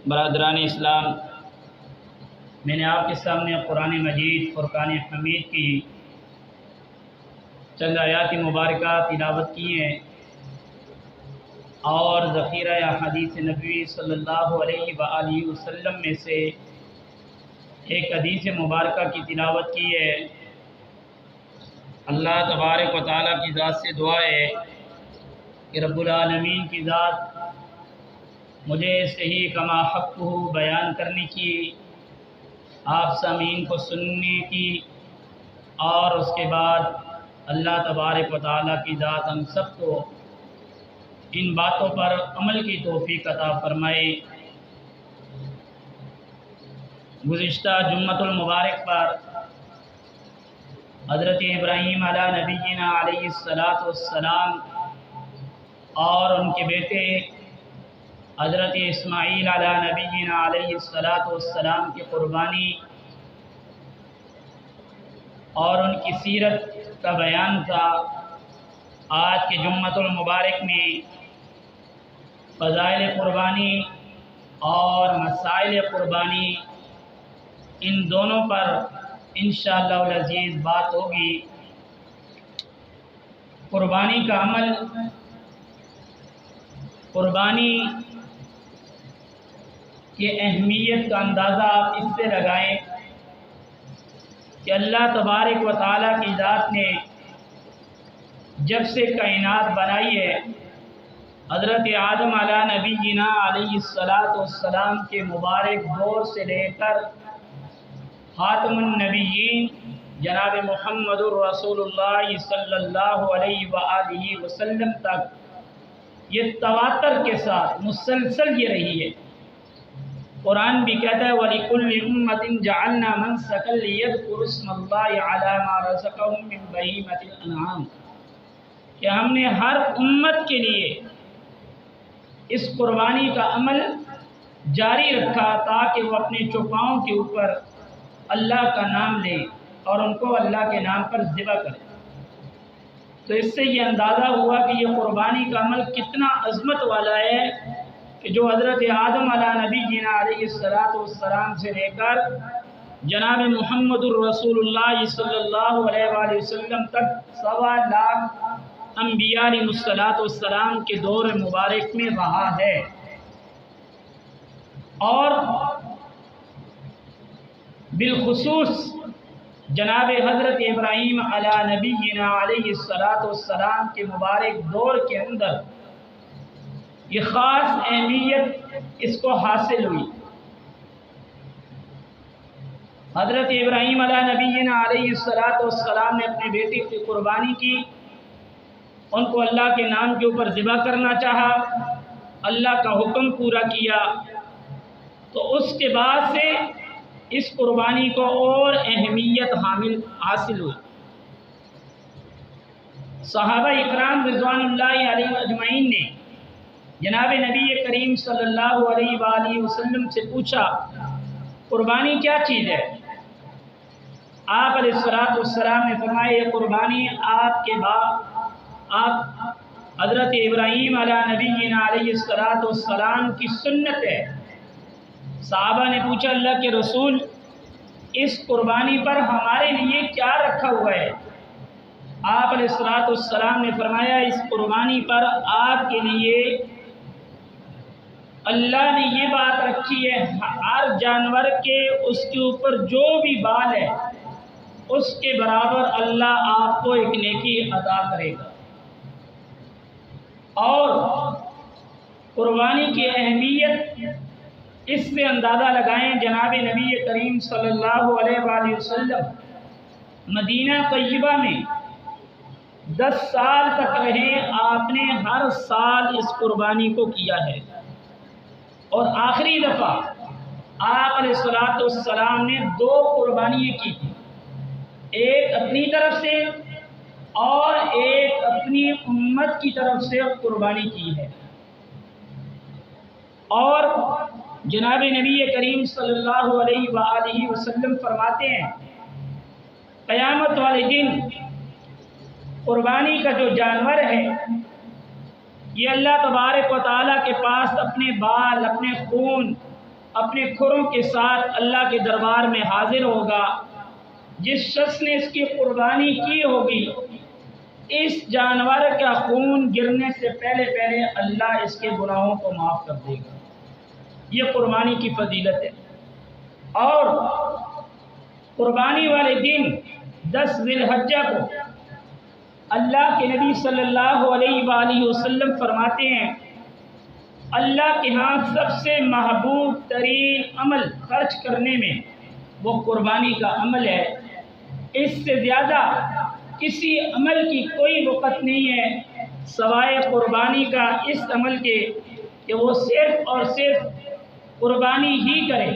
برادران اسلام، میں نے آپ کے سامنے قرآن مجید فرقان حمید کی چند آیات مبارکہ تلاوت کی ہیں اور ذخیرہ حدیث نبوی صلی اللہ علیہ وآلہ وسلم میں سے ایک حدیث مبارکہ کی تلاوت کی ہے۔ اللہ تبارک و تعالیٰ کی ذات سے دعا ہے کہ رب العالمین کی ذات مجھے صحیح کما حق بیان کرنے کی، آپ سامعین کو سننے کی، اور اس کے بعد اللہ تبارک و تعالیٰ کی ذات ہم سب کو ان باتوں پر عمل کی توفیق عطا فرمائے۔ گزشتہ جمعۃ المبارک پر حضرت ابراہیم علیہ نبینا علیہ السلام اور ان کے بیٹے حضرت اسماعیل علیہ نبینا علیہ السلام کی قربانی اور ان کی سیرت کا بیان تھا۔ آج کے جمعۃ المبارک میں فضائل قربانی اور مسائل قربانی، ان دونوں پر انشاءاللہ العزیز بات ہوگی۔ قربانی کا عمل، قربانی کی اہمیت کا اندازہ آپ اس سے لگائیں کہ اللہ تبارک و تعالیٰ کی ذات نے جب سے کائنات بنائی ہے، حضرت آدم علیہ نبینا علیہ السلام کے مبارک دور سے لے کر خاتم النبیین جناب محمد الرسول اللہ صلی اللہ علیہ وآلہ وسلم تک یہ تواتر کے ساتھ مسلسل یہ رہی ہے۔ قرآن بھی کہتا ہے وَلِكُلِّ أُمَّةٍ جَعَلْنَا مَنسَكًا لِيَذْكُرُوا اسْمَ اللَّهِ عَلَى مَا رَزَقَهُم مِّن بَهِيمَةِ الْأَنْعَامِ، کہ ہم نے ہر امت کے لیے اس قربانی کا عمل جاری رکھا تاکہ وہ اپنے چوپاؤں کے اوپر اللہ کا نام لیں اور ان کو اللہ کے نام پر ذبح کریں۔ تو اس سے یہ اندازہ ہوا کہ یہ قربانی کا عمل کتنا عظمت والا ہے کہ جو حضرت آدم علیہ نبینا علیہ السلام سے لے کر جناب محمد الرسول اللہ صلی اللہ علیہ وآلہ وسلم تک 1.25 لاکھ انبیاء علیہ السلام کے دور مبارک میں رہا ہے۔ اور بالخصوص جناب حضرت ابراہیم علیہ نبینا علیہ السلام کے مبارک دور کے اندر یہ خاص اہمیت اس کو حاصل ہوئی۔ حضرت ابراہیم علیہ نبینا علیہ السلام نے اپنے بیٹے کی قربانی کی، ان کو اللہ کے نام کے اوپر ذبح کرنا چاہا، اللہ کا حکم پورا کیا، تو اس کے بعد سے اس قربانی کو اور اہمیت حاصل ہوئی۔ صحابہ اکرام رضوان اللہ علیہ اجمعین نے جناب نبی کریم صلی اللہ علیہ وآلہ وسلم سے پوچھا قربانی کیا چیز ہے؟ آپ علیہ السلام نے فرمایا یہ قربانی آپ کے آپ حضرت ابراہیم علیہ نبینا علیہ السلام کی سنت ہے۔ صحابہ نے پوچھا اللہ کے رسول اس قربانی پر ہمارے لیے کیا رکھا ہوا ہے؟ آپ علیہ السلام نے فرمایا اس قربانی پر آپ کے لیے اللہ نے یہ بات رکھی ہے ہر جانور کے اس کے اوپر جو بھی بال ہے اس کے برابر اللہ آپ کو ایک نیکی عطا کرے گا۔ اور قربانی کی اہمیت اس سے اندازہ لگائیں، جناب نبی کریم صلی اللہ علیہ وآلہ وسلم مدینہ طیبہ میں 10 سال تک رہے، آپ نے ہر سال اس قربانی کو کیا ہے، اور آخری دفعہ آپ علیہ السلام نے 2 قربانیاں کی تھی، ایک اپنی طرف سے اور ایک اپنی امت کی طرف سے قربانی کی ہے۔ اور جناب نبی کریم صلی اللہ علیہ وآلہ وسلم فرماتے ہیں قیامت والے دن قربانی کا جو جانور ہے یہ اللہ تبارک و تعالیٰ کے پاس اپنے بال، اپنے خون اپنے کھروں کے ساتھ اللہ کے دربار میں حاضر ہوگا۔ جس شخص نے اس کی قربانی کی ہوگی، اس جانور کا خون گرنے سے پہلے اللہ اس کے گناہوں کو معاف کر دے گا۔ یہ قربانی کی فضیلت ہے۔ اور قربانی والے دن 10 ذی الحجہ کو اللہ کے نبی صلی اللہ علیہ وآلہ وسلم فرماتے ہیں، اللہ کے ہاں سب سے محبوب ترین عمل خرچ کرنے میں وہ قربانی کا عمل ہے۔ اس سے زیادہ کسی عمل کی کوئی وقت نہیں ہے سوائے قربانی کا اس عمل کے کہ وہ صرف اور صرف قربانی ہی کرے۔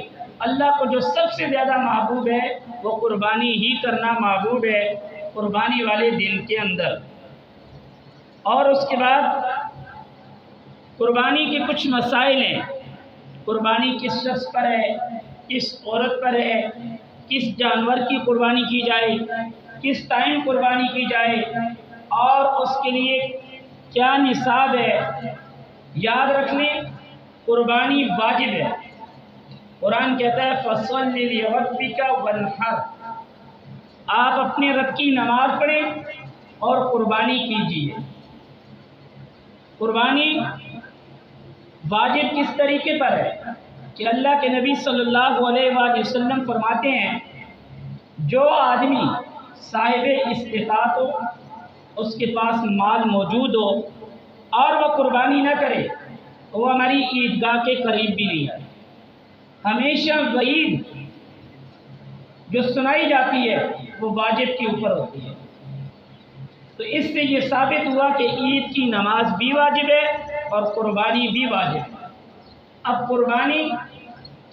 اللہ کو جو سب سے زیادہ محبوب ہے وہ قربانی ہی کرنا محبوب ہے قربانی والے دن کے اندر۔ اور اس کے بعد قربانی کے کچھ مسائل ہیں۔ قربانی کس شخص پر ہے، کس عورت پر ہے، کس جانور کی قربانی کی جائے، کس ٹائم قربانی کی جائے، اور اس کے لیے کیا نصاب ہے۔ یاد رکھ لیں، قربانی واجب ہے۔ قرآن کہتا ہے فَصَلِّ لِرَبِّكَ وَانْحَرْ، آپ اپنے رب کی نماز پڑھیں اور قربانی کیجیے۔ قربانی واجب کس طریقے پر ہے کہ اللہ کے نبی صلی اللہ علیہ وآلہ وسلم فرماتے ہیں، جو آدمی صاحب استطاعت ہو، اس کے پاس مال موجود ہو اور وہ قربانی نہ کرے تو وہ ہماری عیدگاہ کے قریب بھی نہیں آئے۔ ہمیشہ وعید جو سنائی جاتی ہے وہ واجب کے اوپر ہوتی ہے۔ تو اس سے یہ ثابت ہوا کہ عید کی نماز بھی واجب ہے اور قربانی بھی واجب ہے۔ اب قربانی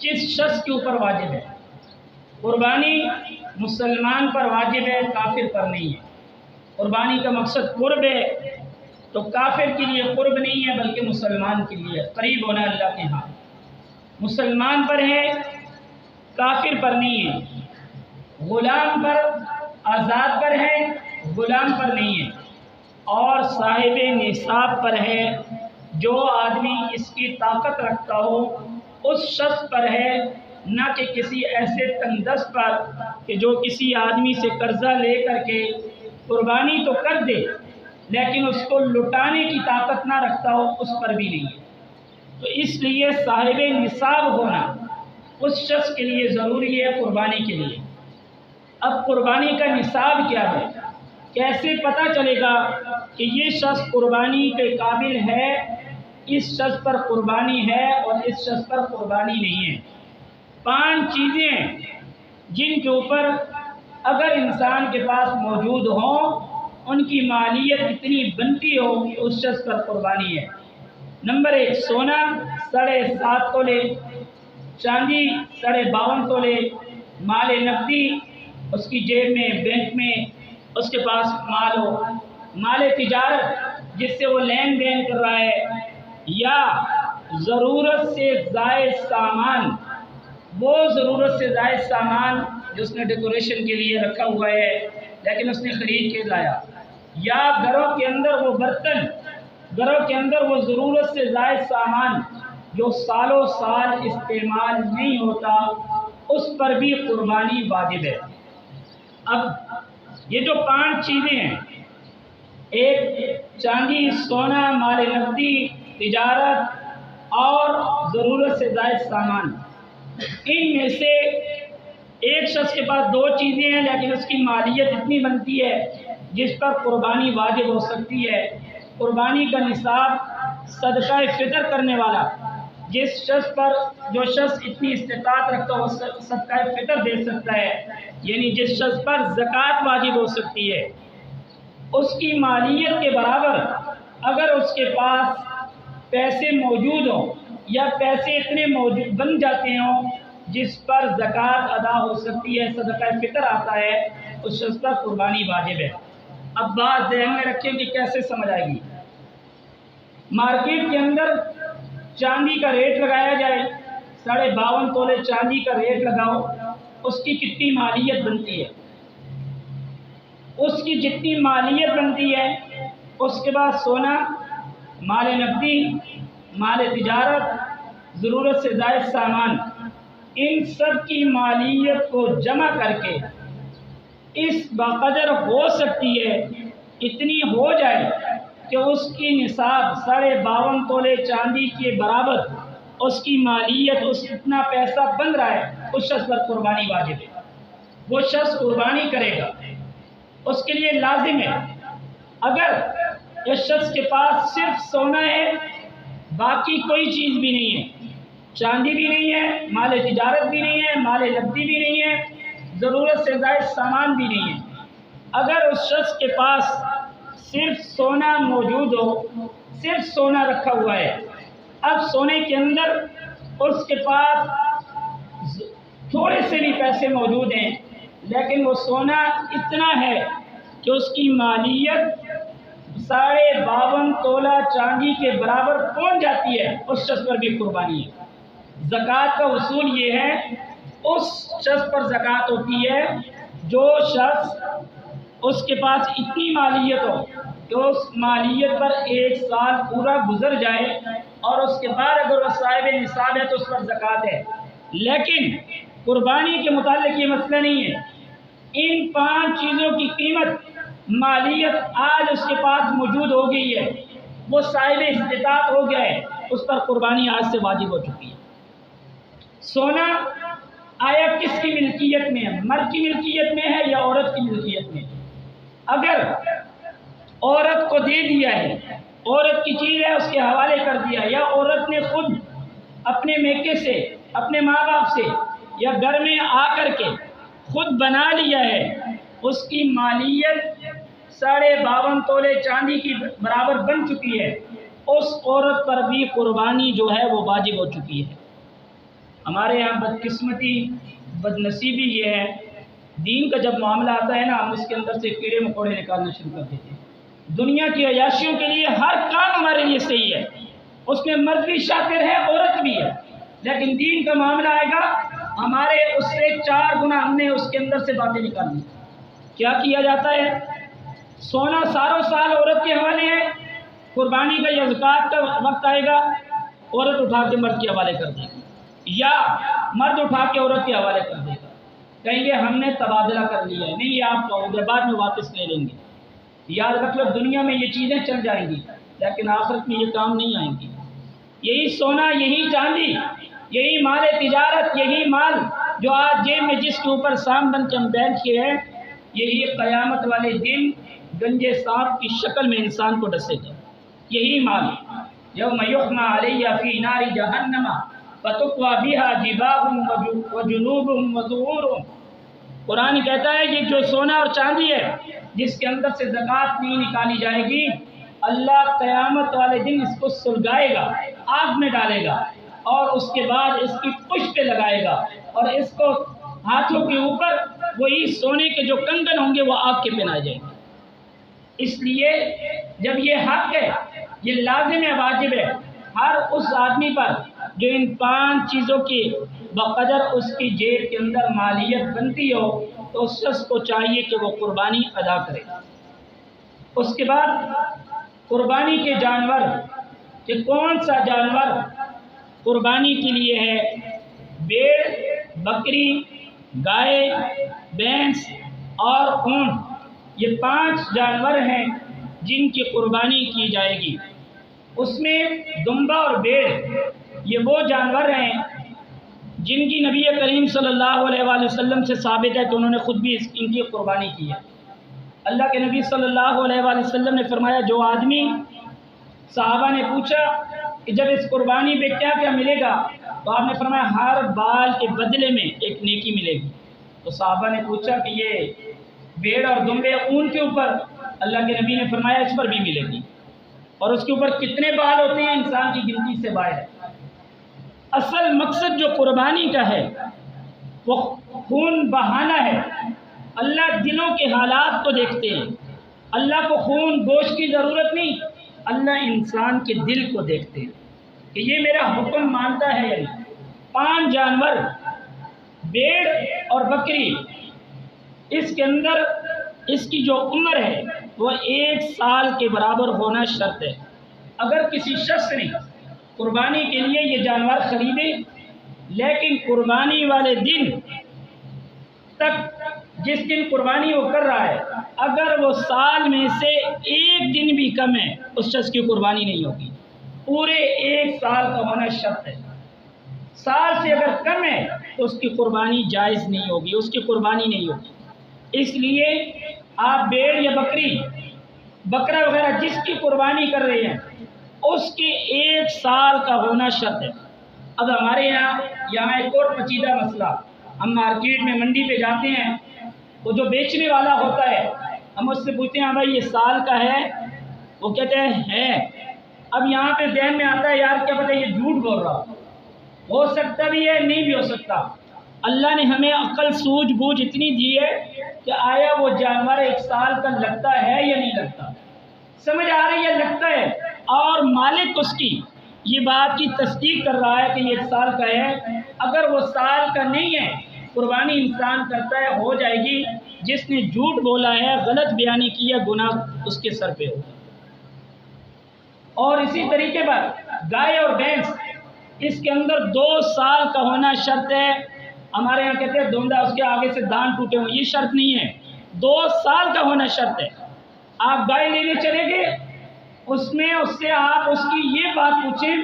کس شخص کے اوپر واجب ہے؟ قربانی مسلمان پر واجب ہے، کافر پر نہیں ہے۔ قربانی کا مقصد قرب ہے، تو کافر کے لیے قرب نہیں ہے بلکہ مسلمان کے لیے قریب ہونا اللہ کے ہاں۔ مسلمان پر ہے، کافر پر نہیں ہے۔ غلام پر، آزاد پر ہے، غلام پر نہیں ہے۔ اور صاحب نصاب پر ہے، جو آدمی اس کی طاقت رکھتا ہو اس شخص پر ہے، نہ کہ کسی ایسے تنگدست پر کہ جو کسی آدمی سے قرضہ لے کر کے قربانی تو کر دے لیکن اس کو لٹانے کی طاقت نہ رکھتا ہو، اس پر بھی نہیں ہے۔ تو اس لیے صاحب نصاب ہونا اس شخص کے لیے ضروری ہے قربانی کے لیے۔ اب قربانی کا نصاب کیا ہے؟ کیسے پتہ چلے گا کہ یہ شخص قربانی کے قابل ہے، اس شخص پر قربانی ہے اور اس شخص پر قربانی نہیں ہے؟ 5 چیزیں ہیں جن کے اوپر اگر انسان کے پاس موجود ہوں، ان کی مالیت اتنی بنتی ہو کہ اس شخص پر قربانی ہے۔ نمبر 1، سونا 7.5 تولے، چاندی 52.5 تولے، مال نقدی، اس کی جیب میں، بینک میں اس کے پاس مال ہو، مال تجارت جس سے وہ لین دین کر رہا ہے، یا ضرورت سے زائد سامان، وہ ضرورت سے زائد سامان جو اس نے ڈیکوریشن کے لیے رکھا ہوا ہے لیکن اس نے خرید کے لایا، یا گھروں کے اندر وہ برتن، گھروں کے اندر وہ ضرورت سے زائد سامان جو سالوں سال استعمال نہیں ہوتا، اس پر بھی قربانی واجب ہے۔ اب یہ جو 5 چیزیں ہیں، ایک چاندی، سونا، مال نقدی، تجارت اور ضرورت سے زائد سامان، ان میں سے ایک شخص کے پاس 2 چیزیں ہیں لیکن اس کی مالیت اتنی بنتی ہے جس پر قربانی واجب ہو سکتی ہے۔ قربانی کا نصاب صدقہ فطر کرنے والا، جس شخص پر جو شخص اتنی استطاعت رکھتا ہو صدقہ فطر دے سکتا ہے، یعنی جس شخص پر زکوٰۃ واجب ہو سکتی ہے، اس کی مالیت کے برابر اگر اس کے پاس پیسے موجود ہوں یا پیسے اتنے موجود بن جاتے ہوں جس پر زکوٰۃ ادا ہو سکتی ہے، صدقہ فطر آتا ہے، اس شخص پر قربانی واجب ہے۔ اب بات ذہن میں رکھیں کہ کیسے سمجھ آئے گی۔ مارکیٹ کے اندر چاندی کا ریٹ لگایا جائے، 52.5 تولے چاندی کا ریٹ لگاؤ، اس کی کتنی مالیت بنتی ہے؟ اس کی جتنی مالیت بنتی ہے، اس کے بعد سونا، مال نقدی، مال تجارت، ضرورت سے زائد سامان، ان سب کی مالیت کو جمع کر کے اس بقدر ہو سکتی ہے، اتنی ہو جائے کہ اس کی نصاب 52.5 تولے چاندی کے برابر اس کی مالیت، اس اتنا پیسہ بن رہا ہے، اس شخص پر قربانی واجب ہے۔ وہ شخص قربانی کرے گا، اس کے لیے لازم ہے۔ اگر اس شخص کے پاس صرف سونا ہے، باقی کوئی چیز بھی نہیں ہے، چاندی بھی نہیں ہے، مال تجارت بھی نہیں ہے، مال نقدی بھی نہیں ہے، ضرورت سے زائد سامان بھی نہیں ہے، اگر اس شخص کے پاس صرف سونا موجود ہو، صرف سونا رکھا ہوا ہے، اب سونے کے اندر اس کے پاس تھوڑے سے بھی پیسے موجود ہیں، لیکن وہ سونا اتنا ہے کہ اس کی مالیت 52.5 تولہ چاندی کے برابر پہنچ جاتی ہے، اس شخص پر بھی قربانی ہے۔ زکوٰۃ کا اصول یہ ہے، اس شخص پر زکوٰۃ ہوتی ہے جو شخص اس کے پاس اتنی مالیت ہو کہ اس مالیت پر 1 سال پورا گزر جائے، اور اس کے بعد اگر وہ صاحب نصاب ہے تو اس پر زکوٰۃ ہے۔ لیکن قربانی کے متعلق یہ مسئلہ نہیں ہے۔ ان 5 چیزوں کی قیمت، مالیت آج اس کے پاس موجود ہو گئی ہے، وہ صاحب استطاعت ہو گیا ہے، اس پر قربانی آج سے واجب ہو چکی ہے۔ سونا آیا کس کی ملکیت میں ہے؟ مرد کی ملکیت میں ہے یا عورت کی ملکیت میں؟ اگر عورت کو دے دیا ہے، عورت کی چیز ہے، اس کے حوالے کر دیا، یا عورت نے خود اپنے میکے سے، اپنے ماں باپ سے، یا گھر میں آ کر کے خود بنا لیا ہے، اس کی مالیت 52.5 تولے چاندی کی برابر بن چکی ہے، اس عورت پر بھی قربانی جو ہے وہ واجب ہو چکی ہے۔ ہمارے یہاں بدقسمتی، بدنصیبی یہ ہے، دین کا جب معاملہ آتا ہے نا، ہم اس کے اندر سے کیڑے مکوڑے نکالنا شروع کر دیتے ہیں۔ دنیا کی عیاشیوں کے لیے ہر کام ہمارے لیے صحیح ہے، اس میں مرد بھی شاطر ہے، عورت بھی ہے، لیکن دین کا معاملہ آئے گا، ہمارے اس سے 4 گنا ہم نے اس کے اندر سے باتیں نکال دی۔ کیا کیا جاتا ہے؟ سونا ساروں سال عورت کے حوالے ہے، قربانی کا یا زکوٰۃ کا وقت آئے گا، عورت اٹھا کے مرد کے حوالے کر دے گی، یا مرد اٹھا کے عورت کے حوالے کر دے گا، کہیں گے ہم نے تبادلہ کر لیا ہے، نہیں یہ آپ کا بعد میں واپس لے لیں گے۔ یاد رکھ لو، دنیا میں یہ چیزیں چل جائیں گی، لیکن آخرت میں یہ کام نہیں آئیں گی۔ یہی سونا، یہی چاندی، یہی مال تجارت، یہی مال جو آج جیب میں جس کے اوپر سام بن کے ہم بیٹھے ہیں، یہی قیامت والے دن گنجے سانپ کی شکل میں انسان کو ڈسے گا۔ یہی مال یوم یحمى علیہ فی نار جہنم فتقوی بہا جباہہم وجنوبہم وظہورہم۔ قرآن کہتا ہے یہ جو سونا اور چاندی ہے، جس کے اندر سے زکوٰۃ نہیں نکالی جائے گی، اللہ قیامت والے دن اس کو سلگائے گا، آگ میں ڈالے گا، اور اس کے بعد اس کی پشت پہ لگائے گا، اور اس کو ہاتھوں کے اوپر وہی سونے کے جو کنگن ہوں گے وہ آگ کے پہنائے جائیں گے۔ اس لیے جب یہ حق ہے، یہ لازم ہے، واجب ہے ہر اس آدمی پر جو ان 5 چیزوں کی بقدر اس کی جیب کے اندر مالیت بنتی ہو، تو اس شخص کو چاہیے کہ وہ قربانی ادا کرے۔ اس کے بعد قربانی کے جانور، کہ کون سا جانور قربانی کے لیے ہے؟ بھیڑ، بکری، گائے، بھینس اور اونٹ، یہ 5 جانور ہیں جن کی قربانی کی جائے گی۔ اس میں دمبا اور بھیڑ یہ وہ جانور ہیں جن کی نبی کریم صلی اللہ علیہ وآلہ وسلم سے ثابت ہے کہ انہوں نے خود بھی ان کی قربانی کی ہے۔ اللہ کے نبی صلی اللہ علیہ وآلہ وسلم نے فرمایا، جو آدمی، صحابہ نے پوچھا کہ جب اس قربانی پہ کیا کیا ملے گا، تو آپ نے فرمایا ہر بال کے بدلے میں ایک نیکی ملے گی۔ تو صحابہ نے پوچھا کہ یہ بھیڑ اور دمبے اون کے اوپر، اللہ کے نبی نے فرمایا اس پر بھی ملے گی۔ اور اس کے اوپر کتنے بال ہوتے ہیں انسان کی گنتی سے باہر ہے۔ اصل مقصد جو قربانی کا ہے وہ خون بہانا ہے۔ اللہ دلوں کے حالات کو دیکھتے ہیں، اللہ کو خون گوشت کی ضرورت نہیں، اللہ انسان کے دل کو دیکھتے ہیں کہ یہ میرا حکم مانتا ہے یا نہیں۔ 5 جانور، بھیڑ اور بکری، اس کے اندر اس کی جو عمر ہے وہ 1 سال کے برابر ہونا شرط ہے۔ اگر کسی شخص نے قربانی کے لیے یہ جانور خریدے لیکن قربانی والے دن تک، جس دن قربانی وہ کر رہا ہے، اگر وہ سال میں سے ایک دن بھی کم ہے اس شخص کی قربانی نہیں ہوگی۔ پورے ایک سال کا ہونا شرط ہے۔ سال سے اگر کم ہے تو اس کی قربانی جائز نہیں ہوگی، اس کی قربانی نہیں ہوگی۔ اس لیے آپ بھیڑ یا بکرا وغیرہ جس کی قربانی کر رہے ہیں اس کے ایک سال کا ہونا شرط ہے۔ اب ہمارے یہاں ایک اور پیچیدہ مسئلہ، ہم مارکیٹ میں منڈی پہ جاتے ہیں، وہ جو بیچنے والا ہوتا ہے ہم اس سے پوچھتے ہیں بھائی یہ سال کا ہے؟ وہ کہتے ہیں ہے۔ اب یہاں پہ ذہن میں آتا ہے یار کیا پتہ یہ جھوٹ بول رہا ہو سکتا بھی ہے، نہیں بھی ہو سکتا۔ اللہ نے ہمیں عقل سوجھ بوجھ اتنی دی ہے کہ آیا وہ جانور ایک سال کا لگتا ہے یا نہیں لگتا، سمجھ آ رہی ہے؟ لگتا ہے، اور مالک اس کی یہ بات کی تصدیق کر رہا ہے کہ یہ ایک سال کا ہے۔ اگر وہ سال کا نہیں ہے، قربانی انسان کرتا ہے ہو جائے گی، جس نے جھوٹ بولا ہے، غلط بیانی کی ہے، گناہ اس کے سر پہ ہوگا۔ اور اسی طریقے پر گائے اور بھینس، اس کے اندر 2 سال کا ہونا شرط ہے۔ ہمارے یہاں کہتے ہیں دوندا، اس کے آگے سے دان ٹوٹے ہوئے، یہ شرط نہیں ہے، 2 سال کا ہونا شرط ہے۔ آپ گائے لینے چلے گے، اس سے آپ اس کی یہ بات پوچھیں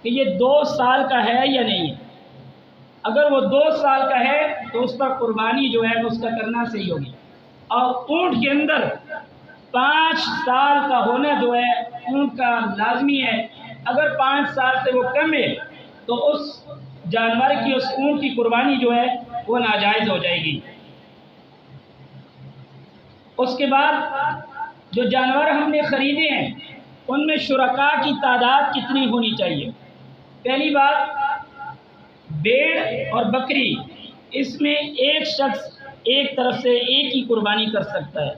کہ یہ 2 سال کا ہے یا نہیں ہے۔ اگر وہ 2 سال کا ہے تو اس پر قربانی جو ہے اس کا کرنا صحیح ہوگی۔ اور اونٹ کے اندر 5 سال کا ہونا جو ہے اونٹ کا لازمی ہے۔ اگر 5 سال سے وہ کم ہے تو اس جانور کی، اس اونٹ کی قربانی جو ہے وہ ناجائز ہو جائے گی۔ اس کے بعد جو جانور ہم نے خریدے ہیں ان میں شرکاء کی تعداد کتنی ہونی چاہیے؟ پہلی بات، بھیڑ اور بکری، اس میں ایک شخص ایک طرف سے ایک ہی قربانی کر سکتا ہے۔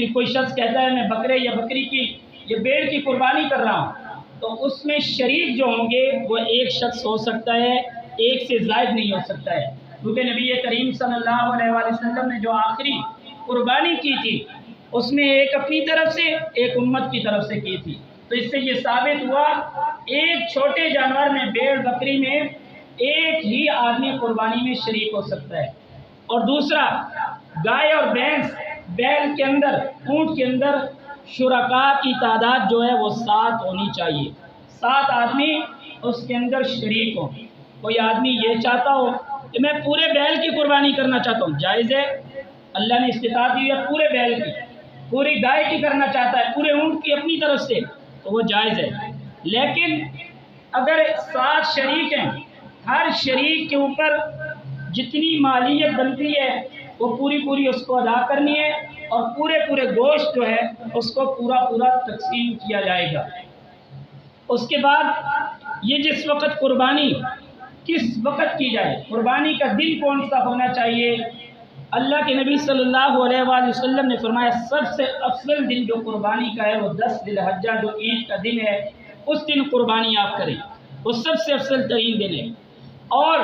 کوئی شخص کہتا ہے میں بکرے یا بکری کی یا بھیڑ کی قربانی کر رہا ہوں، تو اس میں شریک جو ہوں گے وہ ایک شخص ہو سکتا ہے، ایک سے زائد نہیں ہو سکتا ہے، کیونکہ نبی کریم صلی اللہ علیہ وآلہ وسلم نے جو آخری قربانی کی تھی اس میں ایک اپنی طرف سے ایک امت کی طرف سے کی تھی۔ تو اس سے یہ ثابت ہوا ایک چھوٹے جانور میں، بھیڑ بکری میں، ایک ہی آدمی قربانی میں شریک ہو سکتا ہے۔ اور دوسرا، گائے اور بھینس، بیل کے اندر، اونٹ کے اندر شرکاء کی تعداد جو ہے وہ 7 ہونی چاہیے، 7 آدمی اس کے اندر شریک ہوں۔ کوئی آدمی یہ چاہتا ہو کہ میں پورے بیل کی قربانی کرنا چاہتا ہوں، جائز ہے، اللہ نے استطاعت دی ہے پورے بیل کی، پوری گائے کی کرنا چاہتا ہے، پورے اونٹ کی اپنی طرف سے، تو وہ جائز ہے۔ لیکن اگر 7 شریک ہیں، ہر شریک کے اوپر جتنی مالیت بنتی ہے وہ پوری اس کو ادا کرنی ہے، اور پورے گوشت جو ہے اس کو پورا تقسیم کیا جائے گا۔ اس کے بعد یہ جس وقت قربانی کس وقت کی جائے، قربانی کا دن کون سا ہونا چاہیے؟ اللہ کے نبی صلی اللہ علیہ وآلہ وسلم نے فرمایا سب سے افضل دن جو قربانی کا ہے وہ 10 ذی الحجہ جو عید کا دن ہے، اس دن قربانی آپ کریں، وہ سب سے افضل ترین دن ہے۔ اور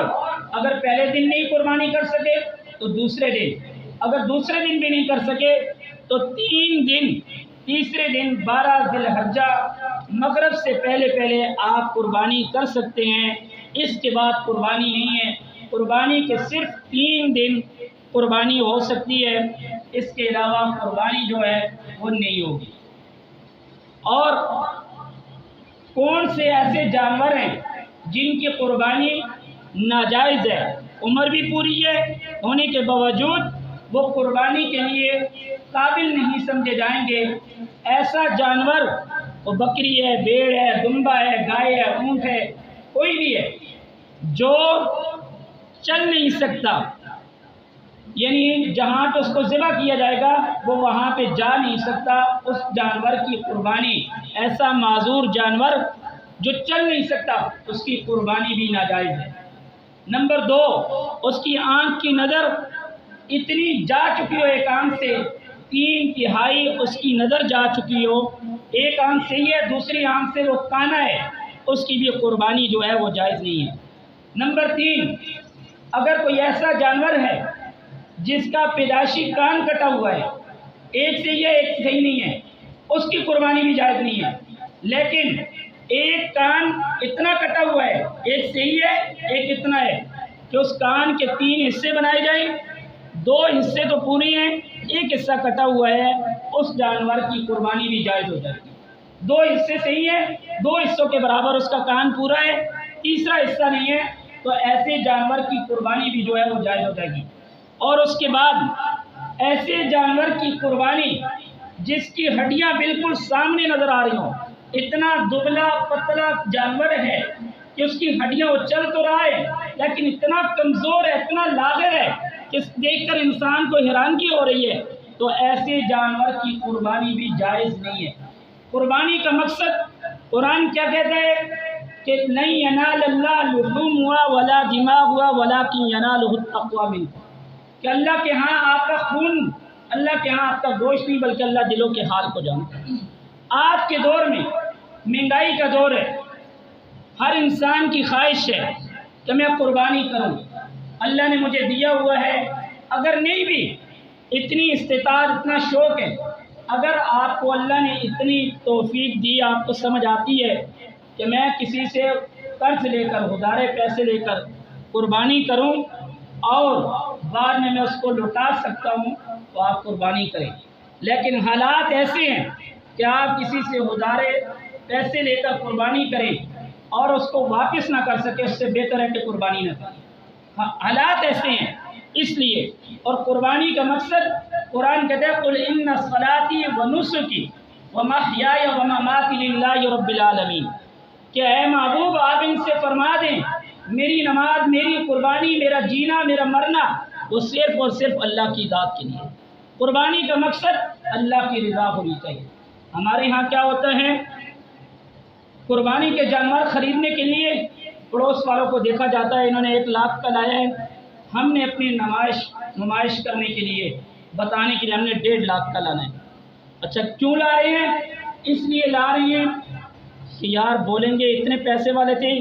اگر پہلے دن نہیں قربانی کر سکے تو دوسرے دن، اگر دوسرے دن بھی نہیں کر سکے تو 3 دن، تیسرے دن 12 ذی الحجہ مغرب سے پہلے آپ قربانی کر سکتے ہیں۔ اس کے بعد قربانی نہیں ہے، قربانی کے صرف 3 دن قربانی ہو سکتی ہے، اس کے علاوہ قربانی جو ہے وہ نہیں ہوگی۔ اور کون سے ایسے جانور ہیں جن کی قربانی ناجائز ہے، عمر بھی پوری ہے ہونے کے باوجود وہ قربانی کے لیے قابل نہیں سمجھے جائیں گے؟ ایسا جانور، وہ بکری ہے، بھیڑ ہے، دمبا ہے، گائے ہے، اونٹ ہے، کوئی بھی ہے جو چل نہیں سکتا، یعنی جہاں پہ اس کو ذبح کیا جائے گا وہ وہاں پہ جا نہیں سکتا، اس جانور کی قربانی، ایسا معذور جانور جو چل نہیں سکتا اس کی قربانی بھی ناجائز ہے۔ نمبر 2، اس کی آنکھ کی نظر اتنی جا چکی ہو، ایک آنکھ سے 3/3 اس کی نظر جا چکی ہو، ایک آنکھ صحیح ہے، دوسری آنکھ سے وہ کانا ہے، اس کی بھی قربانی جو ہے وہ جائز نہیں ہے۔ نمبر 3، اگر کوئی ایسا جانور ہے جس کا پیدائشی کان کٹا ہوا ہے، ایک صحیح ہے ایک صحیح نہیں ہے، اس کی قربانی بھی جائز نہیں ہے۔ لیکن ایک کان اتنا کٹا ہوا ہے، ایک صحیح ہے ایک اتنا ہے کہ اس کان کے 3 حصے بنائے جائیں، 2 حصے تو پوری ہیں، ایک حصہ کٹا ہوا ہے، اس جانور کی قربانی بھی جائز ہو جائے گی۔ 2 حصے صحیح ہیں، 2 حصوں کے برابر اس کا کان پورا ہے، تیسرا حصہ نہیں ہے، تو ایسے جانور کی قربانی بھی جو ہے وہ جائز ہو جائے گی۔ اور اس کے بعد ایسے جانور کی قربانی جس کی ہڈیاں بالکل سامنے نظر آ رہی ہوں، اتنا دبلا پتلا جانور ہے کہ اس کی ہڈیاں وہ چل تو رہا ہے لیکن اتنا کمزور ہے، اتنا لاغر ہے کہ دیکھ کر انسان کو حیرانگی ہو رہی ہے، تو ایسے جانور کی قربانی بھی جائز نہیں ہے۔ قربانی کا مقصد قرآن کیا کہتا ہے کہ لن ینال اللہ لحومها ولا دماغها ولکن ینالہ التقوی منکم، کہ اللہ کے ہاں آپ کا خون، اللہ کے ہاں آپ کا گوشت نہیں بلکہ اللہ دلوں کے حال کو جانتا ہے۔ آج کے دور میں مہنگائی کا دور ہے، ہر انسان کی خواہش ہے کہ میں قربانی کروں، اللہ نے مجھے دیا ہوا ہے، اگر نہیں بھی اتنی استطاعت اتنا شوق ہے، اگر آپ کو اللہ نے اتنی توفیق دی، آپ کو سمجھ آتی ہے کہ میں کسی سے قرض لے کر ادھارے پیسے لے کر قربانی کروں اور بعد میں اس کو لوٹا سکتا ہوں، تو آپ قربانی کریں۔ لیکن حالات ایسے ہیں کہ آپ کسی سے ادھارے پیسے لے کر قربانی کریں اور اس کو واپس نہ کر سکے، اس سے بہتر ہے کہ قربانی نہ کریں۔ حالات ایسے ہیں اس لیے، اور قربانی کا مقصد قرآن کہتا ہے قل ان صلاتی و نسکی و محیای و مماتی للہ رب العالمین، کہ اے محبوب آپ ان سے فرما دیں میری نماز، میری قربانی، میرا جینا، میرا مرنا وہ صرف اور صرف اللہ کی ذات کے لیے۔ قربانی کا مقصد اللہ کی رضا ہونی چاہیے۔ ہمارے ہاں کیا ہوتا ہے، قربانی کے جانور خریدنے کے لیے پڑوس والوں کو دیکھا جاتا ہے، انہوں نے 1 لاکھ کا لایا ہے، ہم نے اپنی نمائش کرنے کے لیے، بتانے کے لیے ہم نے 1.5 لاکھ کا لانا ہے۔ اچھا کیوں لا رہے ہیں؟ اس لیے لا رہے ہیں کہ یار بولیں گے اتنے پیسے والے تھے،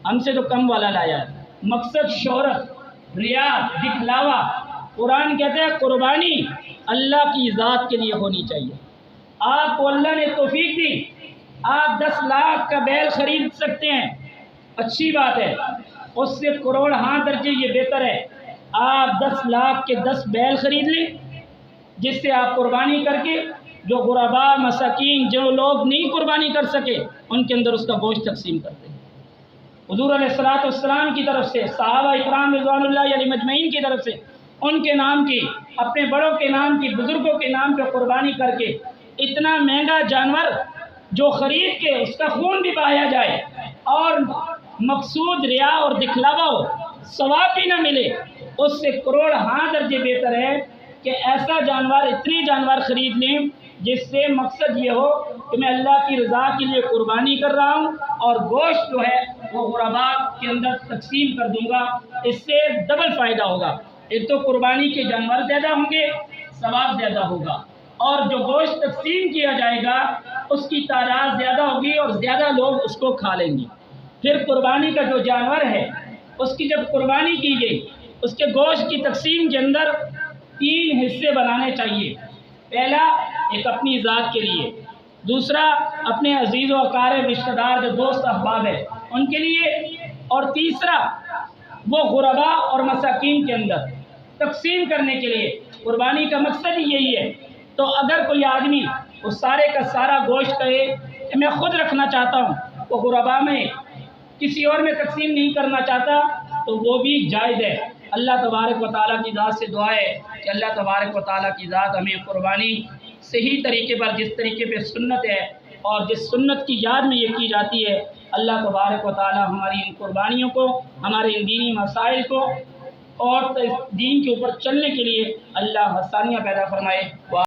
ہم سے تو کم والا لایا ہے۔ مقصد شہرت، ریا، دکھلاوا۔ قرآن کہتا ہے قربانی اللہ کی ذات کے لیے ہونی چاہیے۔ آپ کو اللہ نے توفیق دی، آپ 10 لاکھ کا بیل خرید سکتے ہیں، اچھی بات ہے، اس سے کروڑ ہاں درجے یہ بہتر ہے۔ آپ 10 لاکھ کے 10 بیل خرید لیں جس سے آپ قربانی کر کے جو غرباء، مساکین، جو لوگ نہیں قربانی کر سکے ان کے اندر اس کا گوشت تقسیم کرتے ہیں۔ حضور علیہ الصلوۃ والسلام کی طرف سے، صحابہ اکرام رضوان اللہ علیہم اجمعین کی طرف سے، ان کے نام کی، اپنے بڑوں کے نام کی، بزرگوں کے نام پہ قربانی کر کے اتنا مہنگا جانور جو خرید کے اس کا خون بھی بہایا جائے اور مقصود ریا اور دکھلاوا ہو، ثواب بھی نہ ملے، اس سے کروڑ ہاں درجے بہتر ہے کہ ایسا جانور، اتنے جانور خرید لیں جس سے مقصد یہ ہو کہ میں اللہ کی رضا کے لیے قربانی کر رہا ہوں اور گوشت جو ہے وہ غرباء کے اندر تقسیم کر دوں گا۔ اس سے ڈبل فائدہ ہوگا، ایک تو قربانی کے جانور زیادہ ہوں گے، ثواب زیادہ ہوگا، اور جو گوشت تقسیم کیا جائے گا اس کی تعداد زیادہ ہوگی اور زیادہ لوگ اس کو کھا لیں گے۔ پھر قربانی کا جو جانور ہے اس کی جب قربانی کی گئی، اس کے گوشت کی تقسیم کے اندر 3 حصے بنانے چاہیے۔ پہلا ایک اپنی ذات کے لیے، دوسرا اپنے عزیز و اقارب رشتہ دار جو دوست احباب ہیں ان کے لیے، اور تیسرا وہ غرباء اور مساکین کے اندر تقسیم کرنے کے لیے۔ قربانی کا مقصد ہی یہی ہے۔ تو اگر کوئی آدمی اس سارے کا سارا گوشت کہے کہ میں خود رکھنا چاہتا ہوں، وہ غرباء میں کسی اور میں تقسیم نہیں کرنا چاہتا، تو وہ بھی جائز ہے۔ اللہ تبارک و تعالیٰ کی ذات سے دعا ہے کہ اللہ تبارک و تعالیٰ کی ذات ہمیں قربانی صحیح طریقے پر، جس طریقے پہ سنت ہے اور جس سنت کی یاد میں یہ کی جاتی ہے، اللہ تبارک و تعالیٰ ہماری ان قربانیوں کو، ہمارے ان دینی مسائل کو اور دین کے اوپر چلنے کے لیے اللہ آسانیاں پیدا فرمائے۔